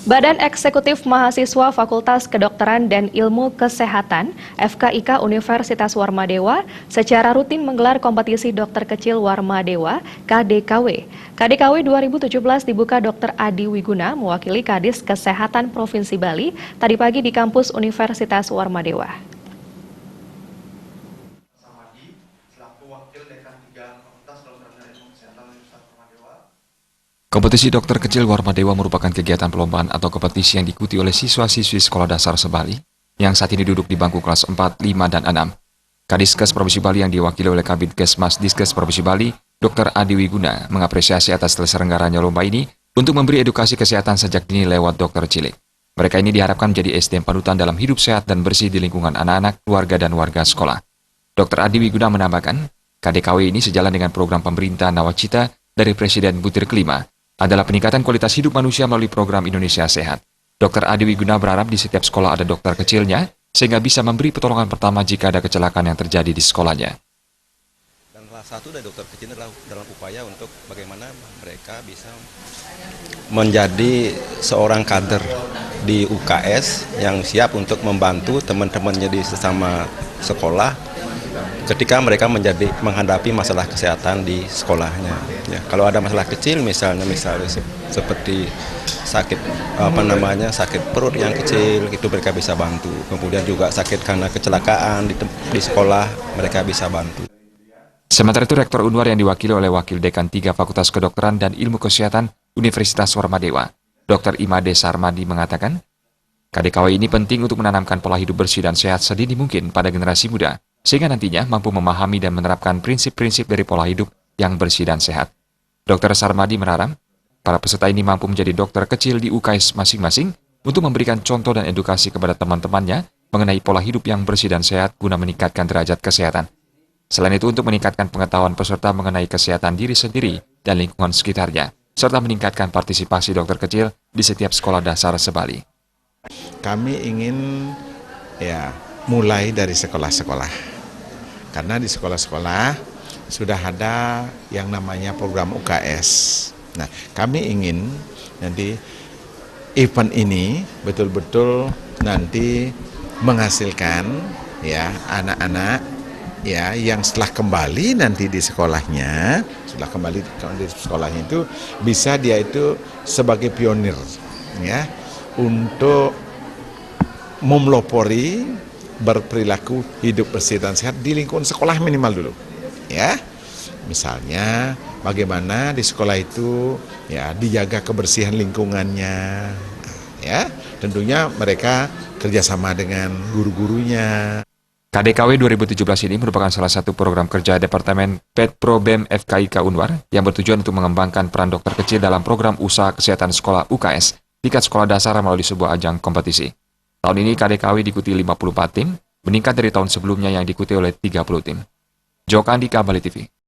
Badan Eksekutif Mahasiswa Fakultas Kedokteran dan Ilmu Kesehatan (FKIK) Universitas Warmadewa secara rutin menggelar kompetisi dokter kecil Warmadewa (KDKW). KDKW 2017 dibuka Dr. Adi Wiguna mewakili Kadis Kesehatan Provinsi Bali tadi pagi di kampus Universitas Warmadewa. Kompetisi dokter kecil Warmadewa merupakan kegiatan perlombaan atau kompetisi yang diikuti oleh siswa-siswi sekolah dasar sebali yang saat ini duduk di bangku kelas 4, 5, dan 6. Kadiskes Provinsi Bali yang diwakili oleh Kabidkesmas Diskes Provinsi Bali, Dr. Adi Wiguna, mengapresiasi atas terselenggaranya lomba ini untuk memberi edukasi kesehatan sejak dini lewat dokter cilik. Mereka ini diharapkan menjadi SDM panutan dalam hidup sehat dan bersih di lingkungan anak-anak, keluarga, dan warga sekolah. Dr. Adi Wiguna menambahkan, KDKW ini sejalan dengan program pemerintah Nawacita dari Presiden Butir kelima, adalah peningkatan kualitas hidup manusia melalui program Indonesia Sehat. Dr. Adi Wiguna berharap di setiap sekolah ada dokter kecilnya, sehingga bisa memberi pertolongan pertama jika ada kecelakaan yang terjadi di sekolahnya. Dan salah satu dari dokter kecil adalah dalam upaya untuk bagaimana mereka bisa menjadi seorang kader di UKS yang siap untuk membantu teman-temannya di sesama sekolah ketika mereka menghadapi masalah kesehatan di sekolahnya. Ya, kalau ada masalah kecil, misalnya seperti sakit sakit perut yang kecil, itu mereka bisa bantu. Kemudian juga sakit karena kecelakaan di sekolah, mereka bisa bantu. Sementara itu Rektor Unwar yang diwakili oleh Wakil Dekan 3 Fakultas Kedokteran dan Ilmu Kesehatan Universitas Warmadewa, Dr. Imade Sarmadi mengatakan, KDKW ini penting untuk menanamkan pola hidup bersih dan sehat sedini mungkin pada generasi muda, sehingga nantinya mampu memahami dan menerapkan prinsip-prinsip dari pola hidup yang bersih dan sehat. Dr. Sarmadi berharap para peserta ini mampu menjadi dokter kecil di UKS masing-masing untuk memberikan contoh dan edukasi kepada teman-temannya mengenai pola hidup yang bersih dan sehat guna meningkatkan derajat kesehatan. Selain itu untuk meningkatkan pengetahuan peserta mengenai kesehatan diri sendiri dan lingkungan sekitarnya, serta meningkatkan partisipasi dokter kecil di setiap sekolah dasar sebali. Kami ingin mulai dari sekolah-sekolah. Karena di sekolah-sekolah sudah ada yang namanya program UKS. Nah, kami ingin nanti event ini betul-betul nanti menghasilkan anak-anak yang setelah kembali nanti di sekolahnya, di sekolahnya itu bisa dia itu sebagai pionir untuk memelopori berperilaku hidup bersih dan sehat di lingkungan sekolah minimal dulu. Misalnya bagaimana di sekolah itu dijaga kebersihan lingkungannya. Tentunya mereka kerjasama dengan guru-gurunya. KDKW 2017 ini merupakan salah satu program kerja Departemen Petprobem FKIK Unwar yang bertujuan untuk mengembangkan peran dokter kecil dalam program usaha kesehatan sekolah UKS tingkat sekolah dasar melalui sebuah ajang kompetisi. Tahun ini KDKW diikuti 54 tim, meningkat dari tahun sebelumnya yang diikuti oleh 30 tim. Joko Andika, Bali TV.